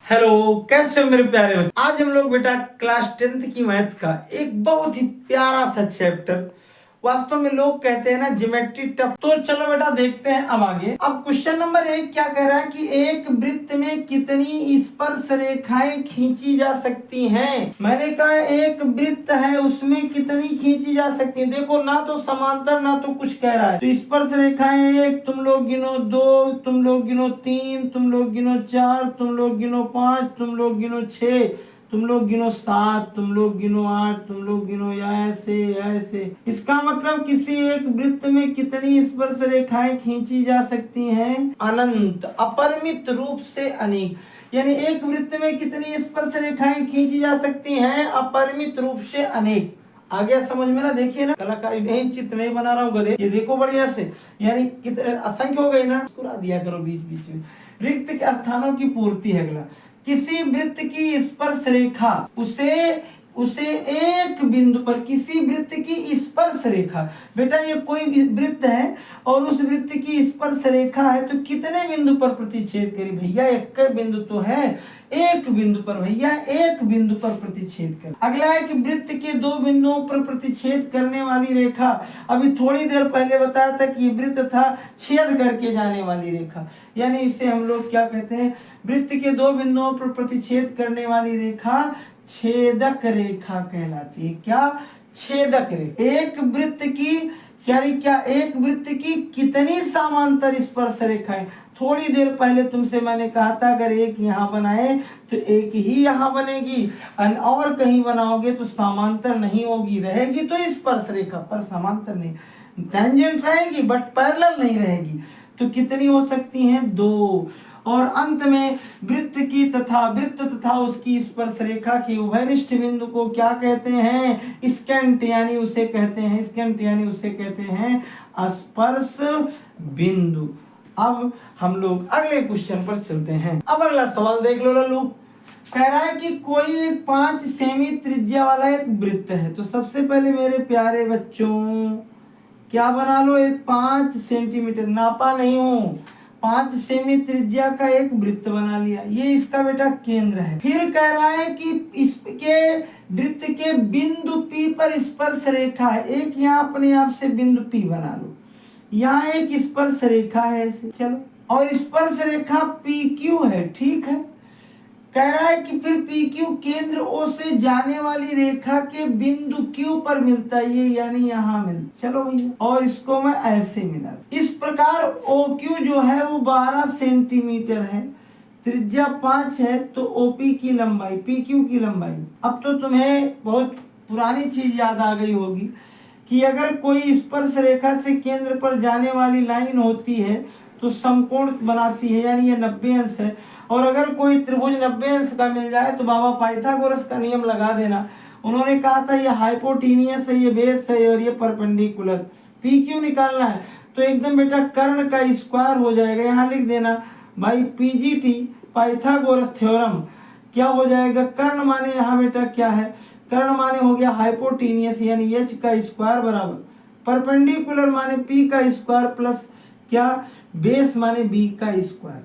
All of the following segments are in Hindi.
हेलो, कैसे हो मेरे प्यारे बच्चे। आज हम लोग बेटा क्लास 10th की मैथ का एक बहुत ही प्यारा सा चैप्टर, वास्तव में लोग कहते हैं ना ज्योमेट्री टफ। तो चलो बेटा देखते हैं अब आगे। अब क्वेश्चन नंबर 1 क्या कह रहा है कि एक वृत्त में कितनी स्पर्श रेखाएं खींची जा सकती हैं। मैंने कहा एक वृत्त है उसमें कितनी खींची जा सकती है। देखो ना तो समांतर ना तो कुछ कह रहा है। तो स्पर्श रेखाएं एक तुम लोग गिनो, 2 तुम लोग गिनो, 3 तुम लोग गिनो, 4 तुम लोग गिनो, 5 तुम लोग गिनो, 6 तुम लोग गिनो, 7 तुम लोग गिनो, 8 तुम लोग गिनो, या ऐसे ऐसे। इसका मतलब किसी एक वृत्त में कितनी स्पर्श रेखाएं खींची जा सकती हैं? अनंत, अपरिमित रूप से अनेक। यानी एक वृत्त में कितनी स्पर्श रेखाएं खींची जा सकती हैं? अपरिमित रूप से अनेक। आ गया समझ में ना? देखिए ना, कलाकारी नहीं, चित्र नहीं बना रहा हूँ गधे, ये देखो बढ़िया से। यानी कितने असंख्य हो गए ना, पूरा दिया करो बीच बीच में। रिक्त के स्थानों की पूर्ति है अगला। किसी वृत्त की स्पर्श रेखा उसे एक बिंदु पर, किसी वृत्त की स्पर्श रेखा, बेटा ये कोई वृत्त है और उस वृत्त की स्पर्श रेखा है तो कितने बिंदु पर प्रतिच्छेद करी? भैया एक बिंदु तो है, एक बिंदु पर, भैया एक बिंदु पर प्रतिच्छेद कर। अगला है कि वृत्त के दो बिंदुओं पर प्रतिच्छेद करने वाली रेखा। अभी थोड़ी देर पहले बताया था कि वृत्त था छेद करके जाने वाली रेखा, यानी इसे हम लोग क्या कहते हैं? वृत्त के दो बिंदुओं पर प्रतिच्छेद करने वाली रेखा छेदक रेखा कहलाती है। क्या? छेदक रेखा। एक वृत्त की यानी क्या, एक वृत्त की कितनी समांतर स्पर्श रेखाएं? थोड़ी देर पहले तुमसे मैंने कहा था अगर एक यहाँ बनाए तो एक ही यहाँ बनेगी, और कहीं बनाओगे तो समांतर नहीं होगी, रहेगी तो स्पर्श रेखा पर समांतर नहीं। टेंजेंट रहेगी बट पैरेलल नहीं रहेगी। तो कितनी हो सकती हैं? 2। और अंत में वृत्त तथा उसकी स्पर्श रेखा के उभयनिष्ठ बिंदु को क्या कहते हैं? स्कैंट, यानी उसे कहते हैं स्कैंट, यानी उसे कहते हैं स्पर्श बिंदु। अब हम लोग अगले क्वेश्चन पर चलते हैं। अब अगला सवाल देख लो लल्लू। कह रहा है कि कोई एक 5 सेमी त्रिज्या वाला एक वृत्त है। तो सबसे पहले मेरे प्यारे बच्चों क्या बना लो? एक 5 सेंटीमीटर, नापा नहीं हूं, 5 सेमी त्रिज्या का एक वृत्त बना लिया। ये इसका बेटा केंद्र है। फिर कह रहा है कि इसके वृत्त के बिंदु P पर स्पर्श रेखा है। एक यहाँ अपने आप से बिंदु P बना लो, यहाँ एक स्पर्श रेखा है ऐसे, चलो, और स्पर्श रेखा PQ है, ठीक है। कह रहा है कि फिर PQ केंद्र O से जाने वाली रेखा के बिंदु Q पर मिलता है, ये यानी यहाँ मिलता। चलो भैया, और इसको मैं ऐसे मिला। इस प्रकार OQ जो है वो 12 सेंटीमीटर है, त्रिज्या 5 है, तो OP की लंबाई, PQ की लंबाई। अब तो तुम्हें बहुत पुरानी चीज याद आ गई होगी कि अगर कोई स्पर्श रेखा से केंद्र पर जाने वाली लाइन होती है तो समकोण बनाती है, यानी ये 90 अंश है। और अगर कोई त्रिभुज 90 अंश का मिल जाए तो बाबा पाइथागोरस का नियम लगा देना। उन्होंने कहा था ये हाइपोटेनियस है, ये बेस है और ये परपेंडिकुलर। पी क्यू निकालना है तो एकदम बेटा कर्ण का स्क्वायर हो जाएगा। यहाँ लिख देना भाई पीजीटी, पाइथागोरस थ्योरम। क्या हो जाएगा? कर्ण माने यहाँ बेटा क्या है? कर्ण माने हो गया हाइपोटेनियस, यानी एच का स्क्वायर बराबर परपेंडिकुलर माने पी का स्क्वायर प्लस क्या, बेस माने बी का स्क्वायर।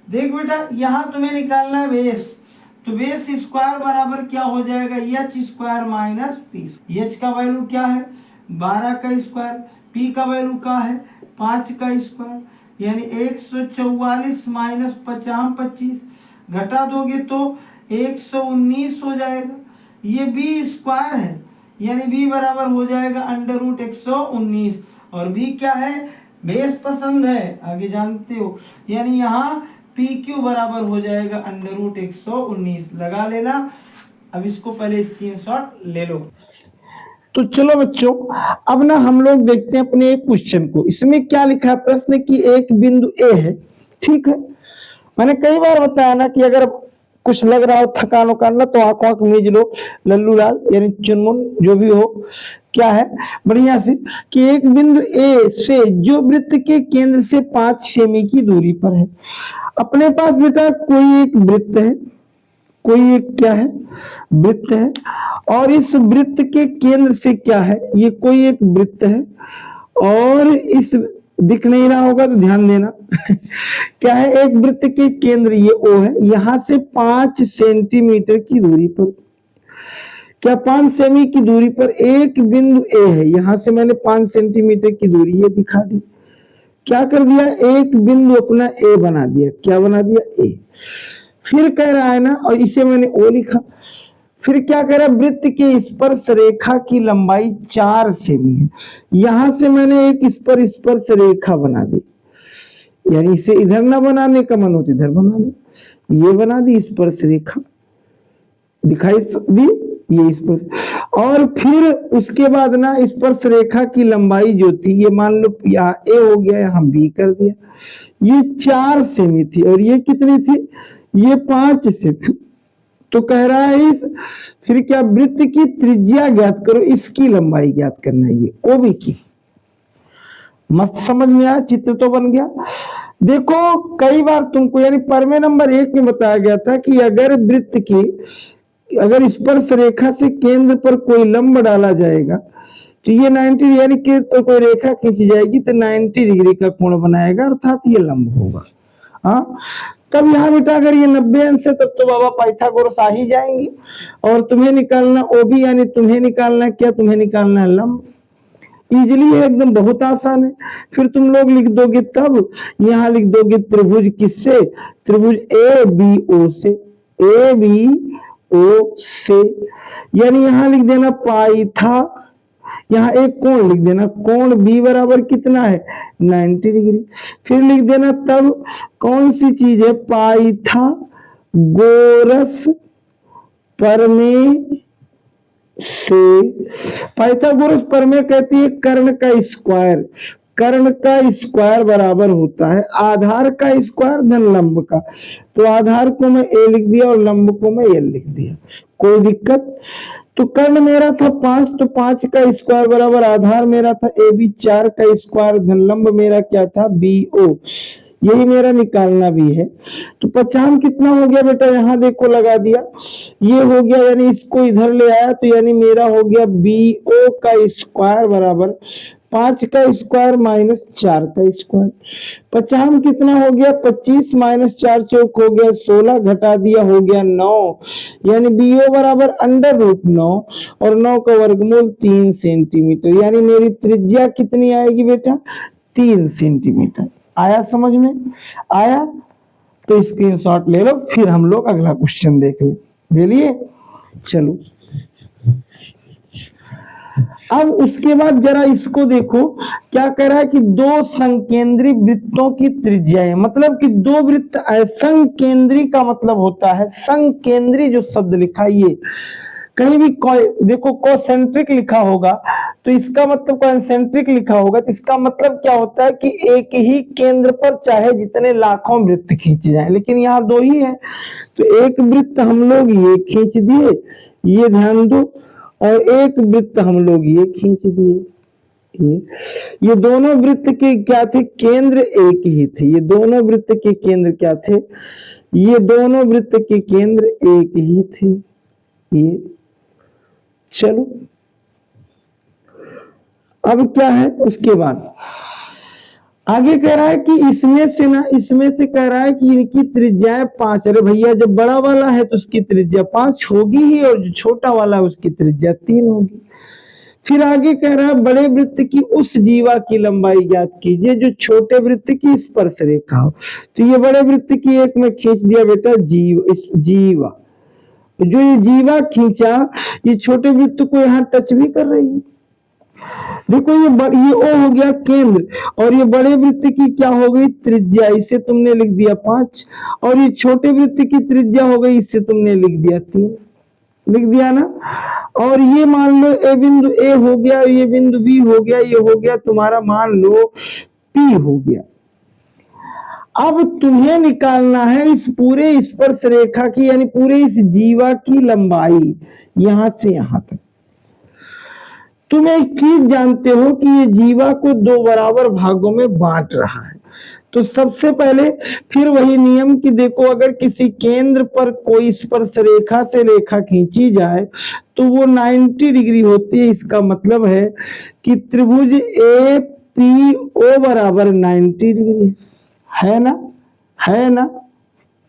देख बेटा यहाँ तुम्हें निकालना है बेस, तो बेस स्क्वायर बराबर क्या हो जाएगा? H square minus P. H का वैल्यू क्या है? 12 का स्क्वायर, पी का वैल्यू क्या है? 5 का स्क्वायर, यानी 144 माइनस 50 25, घटा दोगे तो 119 हो जाएगा। ये बी स्क्वायर है, यानी बी बराबर हो जाएगा अंडर रूट 119, और बी क्या है? बेस पसंद है, आगे जानते हो, यानी यहाँ पी क्यू बराबर हो जाएगा अंडर रूट 119। लगा लेना। अब इसको पहले स्क्रीनशॉट ले लो। तो चलो बच्चों, अब ना हम लोग देखते हैं अपने एक क्वेश्चन को। इसमें क्या लिखा है? प्रश्न की एक बिंदु ए है, ठीक है। मैंने कई बार बताया ना कि अगर कुछ लग रहा हो थकान वकान ना, तो आंख आंख मीज लो, लल्लू लाल यानी चुनमुन जो भी हो, क्या है बढ़िया से कि एक बिंदु ए से जो वृत्त के केंद्र से 5 सेमी की दूरी पर है। अपने पास बेटा कोई एक वृत्त है, कोई एक क्या है? वृत्त है, और इस वृत्त के केंद्र से क्या है? ये कोई एक वृत्त है, और इस दिख नहीं रहा होगा तो ध्यान देना। क्या है, एक वृत्त के केंद्र ये O है, यहां से 5 सेंटीमीटर की दूरी पर, क्या 5 सेमी की दूरी पर एक बिंदु A है, यहां से मैंने 5 सेंटीमीटर की दूरी ये दिखा दी। क्या कर दिया, एक बिंदु अपना A बना दिया। क्या बना दिया, A। फिर कह रहा है ना, और इसे मैंने O लिखा। फिर क्या कह रहा है, वृत्त के स्पर्श रेखा की लंबाई 4 सेमी है, यहां से मैंने एक स्पर्श रेखा बना दी, यानी इसे इधर ना बनाने का मन हो तो इधर बना दो, ये बना दी स्पर्श रेखा, दिखाई दी ये स्पर्श। और फिर उसके बाद ना स्पर्श रेखा की लंबाई जो थी, ये मान लो यहाँ A हो गया, यहाँ B कर दिया, ये 4 सेमी थी और ये कितनी थी, ये 5 सेमी। तो कह रहा है इस, फिर क्या, वृत्त की त्रिज्या ज्ञात करो, इसकी लंबाई ज्ञात करना है, ये OB की। मस्त समझ में आया, चित्र तो बन गया। देखो कई बार तुमको, यानी प्रमेय नंबर 1 में बताया गया था कि अगर वृत्त की, अगर स्पर्श रेखा से केंद्र पर कोई लंब डाला जाएगा तो ये 90, यानी कि तो कोई रेखा खींची जाएगी तो 90 डिग्री का कोण बनाएगा, अर्थात ये लंब होगा। हाँ, तब यहाँ बेटा अगर ये 90 अंश है तब तो बाबा पाइथागोरस आ ही जाएंगे। और तुम्हें निकालना OB, यानी तुम्हें निकालना क्या, तुम्हें निकालना है लंब। इजिली है एकदम, बहुत आसान है। फिर तुम लोग लिख दोगे, तब यहाँ लिख दोगे त्रिभुज किससे, त्रिभुज ABO से, ABO से, यानी यहाँ लिख देना पाइथा, यहाँ एक कोण लिख देना, कोण B बराबर कितना है, 90 डिग्री। फिर लिख देना तब कौन सी चीज है, पाइथागोरस प्रमेय से। पाइथागोरस प्रमेय कहती है कर्ण का स्क्वायर, कर्ण का स्क्वायर बराबर होता है आधार का स्क्वायर धन लंब का। तो आधार को मैं A लिख दिया और लंब को मैं L लिख दिया, कोई दिक्कत। तो कर्ण मेरा था 5, तो 5 का स्क्वायर बराबर आधार मेरा था AB, 4 का स्क्वायर धन लंब मेरा क्या था, BO, यही मेरा निकालना भी है। तो 50 कितना हो गया बेटा, यहाँ देखो लगा दिया, ये हो गया, यानी इसको इधर ले आया तो यानी मेरा हो गया BO का स्क्वायर बराबर 5 का स्क्वायर माइनस 4 का स्क्वायर। 50 कितना हो गया, 25 माइनस 4 चौक हो गया 16, घटा दिया हो गया 9, यानी BO बराबर √9 और 9 का वर्गमूल 3 सेंटीमीटर, यानी मेरी त्रिज्या कितनी आएगी बेटा, 3 सेंटीमीटर। आया समझ में, आया तो स्क्रीनशॉट ले लो, फिर हम लोग अगला क्वेश्चन देख ले लिए। चलो अब उसके बाद जरा इसको देखो, क्या कह रहा है कि 2 संकेंद्री वृत्तों की त्रिज्या है, मतलब कि 2 वृत्त, संकेंद्री का मतलब होता है, संकेंद्री जो शब्द लिखा, ये कहीं भी देखो कॉन्सेंट्रिक लिखा होगा तो इसका मतलब, कॉन्सेंट्रिक लिखा होगा तो इसका मतलब क्या होता है कि एक ही केंद्र पर चाहे जितने लाखों वृत्त खींचे जाए, लेकिन यहाँ 2 ही है। तो एक वृत्त हम लोग ये खींच दिए, ये ध्यान दो, और एक वृत्त हम लोग ये खींच दिए। ये दोनों वृत्त के क्या थे, केंद्र एक ही थे। ये दोनों वृत्त के केंद्र क्या थे, ये दोनों वृत्त के केंद्र एक ही थे। ये चलो अब क्या है, उसके बाद आगे कह रहा है कि इसमें से ना, इसमें से कह रहा है कि इनकी त्रिज्या 5। अरे भैया जब बड़ा वाला है तो उसकी त्रिज्या 5 होगी ही, और जो छोटा वाला है उसकी त्रिज्या 3 होगी। फिर आगे कह रहा है बड़े वृत्त की उस जीवा की लंबाई ज्ञात कीजिए जो छोटे वृत्त की स्पर्श रेखा हो। तो ये बड़े वृत्त की एक में खींच दिया बेटा जीवा, जो ये जीवा खींचा, ये छोटे वृत्त को यहाँ टच भी कर रही है। देखो ये O हो गया केंद्र, और ये बड़े वृत्त की क्या हो गई, त्रिज्या, इसे तुमने लिख दिया 5, और ये छोटे वृत्त की त्रिज्या हो गई, इससे तुमने लिख दिया 3, लिख दिया ना। और ये मान लो ए बिंदु A हो गया, ये बिंदु B हो गया, ये हो गया तुम्हारा मान लो P हो गया। अब तुम्हें निकालना है इस पूरे स्पर्श रेखा की, यानी पूरे इस जीवा की लंबाई यहां से यहां तक। तुम एक चीज जानते हो कि ये जीवा को 2 बराबर भागों में बांट रहा है। तो सबसे पहले फिर वही नियम कि देखो अगर किसी केंद्र पर कोई स्पर्श रेखा से रेखा खींची जाए तो वो 90 डिग्री होती है। इसका मतलब है कि त्रिभुज पी ओ बराबर 90 डिग्री है ना, है ना?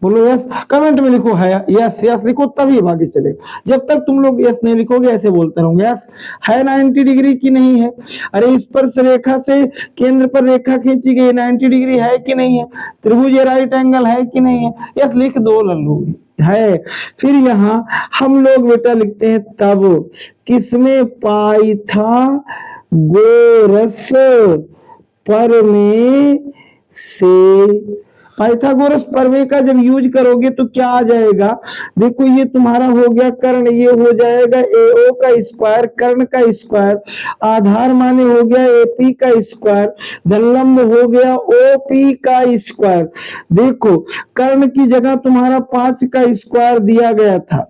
बोलो यस, कमेंट में लिखो है, यस यस लिखो तभी आगे चलेगा। जब तक तुम लोग यस नहीं लिखोगे ऐसे बोलते रहोगे। यस है 90 डिग्री की नहीं है? अरे इस पर रेखा से केंद्र पर रेखा खींची गई 90 डिग्री है कि नहीं है? त्रिभुज राइट एंगल है कि नहीं है? यस लिख दो लल्लू है। फिर यहाँ हम लोग बेटा लिखते हैं तब किसमें पाइथागोरस प्रमेय से, पाइथागोरस प्रमेय का जब यूज करोगे तो क्या आ जाएगा? देखो ये तुम्हारा हो गया कर्ण, ये हो जाएगा एओ का स्क्वायर, कर्ण का स्क्वायर, आधार माने हो गया एपी का स्क्वायर, धनलंब हो गया ओपी का स्क्वायर। देखो कर्ण की जगह तुम्हारा 5 का स्क्वायर दिया गया था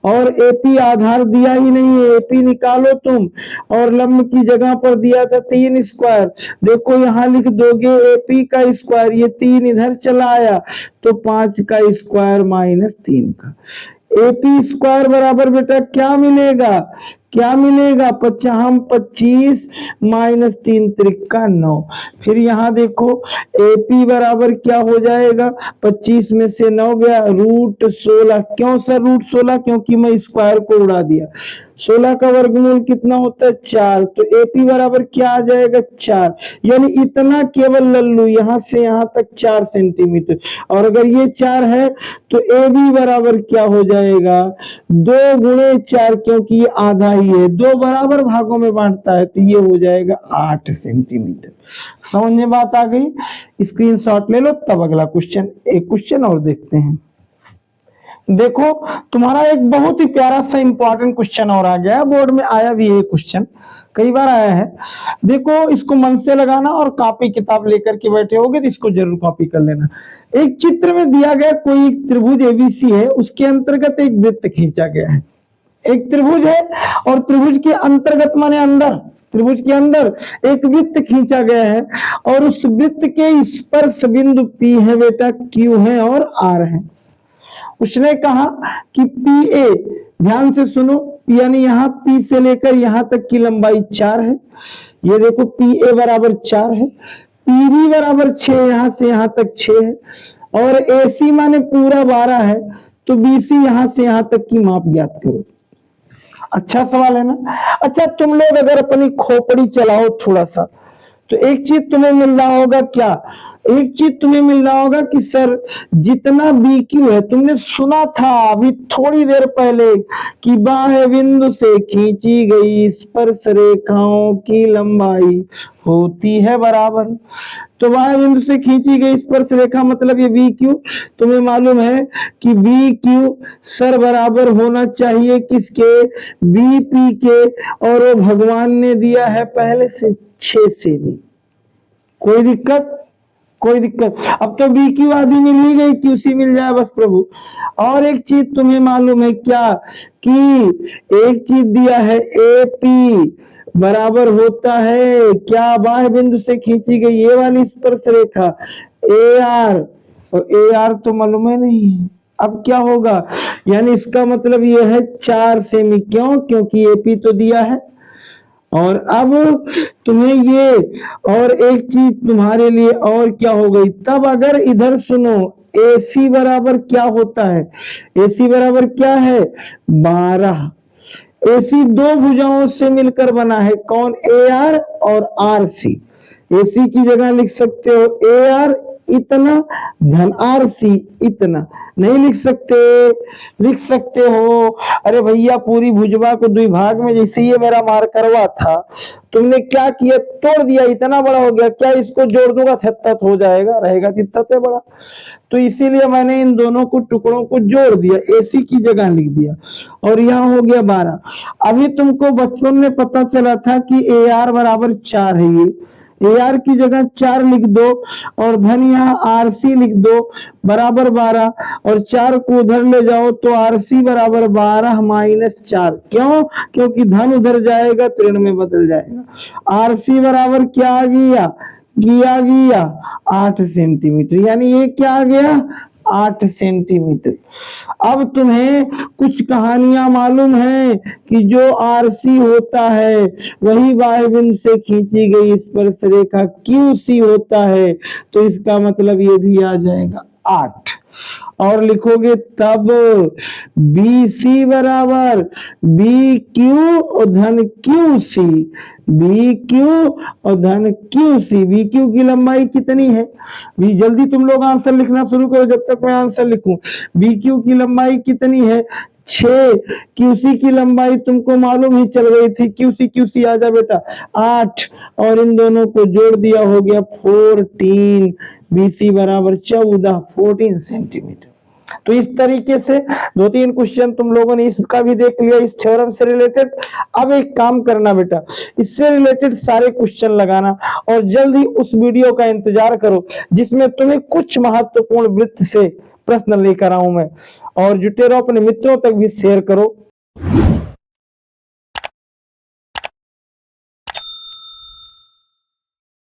और एपी आधार दिया ही नहीं है, एपी निकालो तुम, और लंब की जगह पर दिया था 3 स्क्वायर। देखो यहाँ लिख दोगे एपी का स्क्वायर, ये 3 इधर चला आया तो 5 का स्क्वायर माइनस 3 का, एपी स्क्वायर बराबर बेटा क्या मिलेगा? क्या मिलेगा? 25 माइनस 3 त्रिका 9। फिर यहाँ देखो एपी बराबर क्या हो जाएगा? 25 में से 9 गया रूट 16। क्यों सर रूट 16? क्योंकि मैं स्क्वायर को उड़ा दिया। 16 का वर्गमूल कितना होता है? 4। तो एपी बराबर क्या आ जाएगा? 4। यानी इतना केवल लल्लू यहाँ से यहाँ तक 4 सेंटीमीटर। और अगर ये 4 है तो एबी बराबर क्या हो जाएगा? 2 गुणे 4, क्योंकि ये आधा ही है, 2 बराबर भागों में बांटता है तो ये हो जाएगा 8 सेंटीमीटर। समझ में बात आ गई? स्क्रीनशॉट ले लो। तब अगला क्वेश्चन, एक क्वेश्चन और देखते हैं। देखो तुम्हारा एक बहुत ही प्यारा सा इंपॉर्टेंट क्वेश्चन और आ गया है, बोर्ड में आया भी है क्वेश्चन, कई बार आया है। देखो इसको मन से लगाना और कॉपी किताब लेकर के बैठे होगे तो इसको जरूर कॉपी कर लेना। एक चित्र में दिया गया कोई त्रिभुज एबीसी है, उसके अंतर्गत एक वृत्त खींचा गया है। एक त्रिभुज है और त्रिभुज के अंतर्गत माने अंदर, त्रिभुज के अंदर एक वृत्त खींचा गया है और उस वृत्त के स्पर्श बिंदु पी है बेटा, क्यू है और आर है। उसने कहा कि पी ए, ध्यान से सुनो, यानी यहाँ पी से लेकर यहाँ तक की लंबाई 4 है। ये देखो पी ए बराबर 4 है, पी बी बराबर 6, यहाँ से यहाँ तक 6 है, और ए सी माने पूरा 12 है, तो बी सी यहाँ से यहाँ तक की माप ज्ञात करो। अच्छा सवाल है ना? अच्छा तुम लोग अगर अपनी खोपड़ी चलाओ थोड़ा सा तो एक चीज तुम्हें मिल रहा होगा, क्या? एक चीज तुम्हें मिल रहा होगा कि सर जितना बी क्यू है, तुमने सुना था अभी थोड़ी देर पहले कि बाह्य बिंदु से खींची गई स्पर्श रेखाओं की लंबाई होती है बराबर। तो बाह्य बिंदु से खींची गई स्पर्श रेखा मतलब ये बी क्यू, तुम्हें मालूम है कि बी क्यू सर बराबर होना चाहिए किसके? बी पी के, और वो भगवान ने दिया है पहले से 6 से भी। कोई दिक्कत? कोई दिक्कत? अब तो बी क्यू आदि मिल ही गई, क्यू सी मिल जाए बस प्रभु। और एक चीज तुम्हें मालूम है क्या? कि एक चीज दिया है ए पी बराबर होता है क्या? बाह्य बिंदु से खींची गई ये वाली स्पर्श रेखा ए आर, और ए आर तो मालूम है नहीं है। अब क्या होगा? यानी इसका मतलब ये है 4 सेमी। क्यों? क्योंकि एपी तो दिया है। और अब तुम्हें ये और एक चीज तुम्हारे लिए और क्या हो गई? तब अगर इधर सुनो AC बराबर क्या होता है? AC बराबर क्या है? 12। AC 2 भुजाओं से मिलकर बना है, कौन? AR और RC। AC की जगह लिख सकते हो AR इतना धन RC इतना, नहीं लिख सकते? लिख सकते हो। अरे भैया पूरी भुजवा को 2 भाग में, जैसे ये मेरा मार्करवा था, तुमने क्या किया? तोड़ दिया, इतना बड़ा हो गया। क्या इसको जोड़ दूंगा? थत्त हो जाएगा, रहेगा तित्त बड़ा। तो इसीलिए मैंने इन दोनों को टुकड़ों को जोड़ दिया, AC की जगह लिख दिया, और यहाँ हो गया 12। अभी तुमको बचपन में पता चला था कि AR बराबर 4 है, ये AR की जगह 4 लिख दो और धन यहाँ RC लिख दो बराबर 12, और 4 को उधर ले जाओ तो RC बराबर 12 माइनस 4। क्यों? क्योंकि धन उधर जाएगा तो ऋण में बदल जाएगा। RC बराबर क्या आ गया? 8 सेंटीमीटर। यानी ये क्या आ गया? 8 सेंटीमीटर। अब तुम्हें कुछ कहानियां मालूम है कि जो आरसी होता है वही वाय बिंदु से खींची गई स्पर्श रेखा क्यूसी होता है, तो इसका मतलब ये भी आ जाएगा 8। और लिखोगे तब BC बराबर BQ और धन QC, BQ और धन QC। BQ की लंबाई कितनी है? भी जल्दी तुम लोग आंसर लिखना शुरू करो जब तक मैं आंसर लिखूं। BQ की लंबाई कितनी है? 6। QC की लंबाई तुमको मालूम ही चल गई थी, QC आ जा बेटा 8, और इन दोनों को जोड़ दिया हो गया 14। BC बराबर 14 सेंटीमीटर। तो इस तरीके से 2-3 क्वेश्चन तुम लोगों ने इसका भी देख लिया, इस थ्योरम से रिलेटेड। अब एक काम करना बेटा, इससे रिलेटेड सारे क्वेश्चन लगाना और जल्दी उस वीडियो का इंतजार करो जिसमें तुम्हें कुछ महत्वपूर्ण वृत्त से प्रश्न लेकर आऊं मैं। और जुटे रहो, अपने मित्रों तक भी शेयर करो।